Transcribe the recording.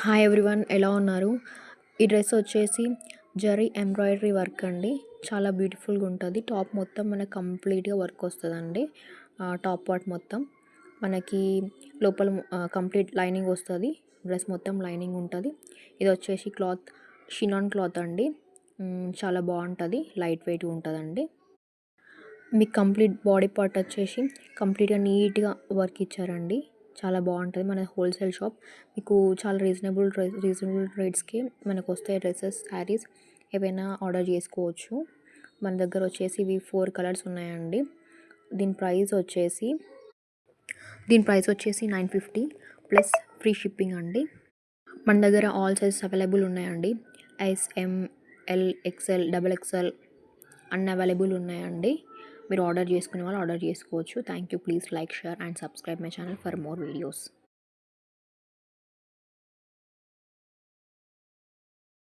Hi everyone, ఎలా ఉన్నారు? ఈ డ్రెస్ వచ్చేసి జరీ ఎంబ్రాయిడరీ వర్క్ అండి. చాలా బ్యూటిఫుల్గా ఉంటుంది. టాప్ మొత్తం మనకు కంప్లీట్గా వర్క్ వస్తుందండి. టాప్ పార్ట్ మొత్తం మనకి లోపల కంప్లీట్ లైనింగ్ వస్తుంది. డ్రెస్ మొత్తం లైనింగ్ ఉంటుంది. ఇది వచ్చేసి క్లాత్ షినాన్ క్లాత్ అండి. చాలా బాగుంటుంది, లైట్ వెయిట్ ఉంటుందండి. మీకు కంప్లీట్ బాడీ పార్ట్ వచ్చేసి కంప్లీట్గా నీట్గా వర్క్ ఇచ్చారండి. చాలా బాగుంటుంది. మన హోల్సేల్ షాప్. మీకు చాలా రీజనబుల్ రేట్స్కి మనకు వస్తాయి డ్రెస్సెస్, శారీస్ ఏవైనా ఆర్డర్ చేసుకోవచ్చు. మన దగ్గర వచ్చేసి ఇవి 4 కలర్స్ ఉన్నాయండి. దీని ప్రైస్ వచ్చేసి 950 ప్లస్ ఫ్రీ షిప్పింగ్ అండి. మన దగ్గర ఆల్ సైజెస్ అవైలబుల్ ఉన్నాయండి. SM, L, XL, double XL అన్నీ అవైలబుల్ ఉన్నాయండి. మీరు ఆర్డర్ చేసుకునే వాళ్ళు ఆర్డర్ చేసుకోవచ్చు. Thank you. Please like, share and subscribe my channel for more videos.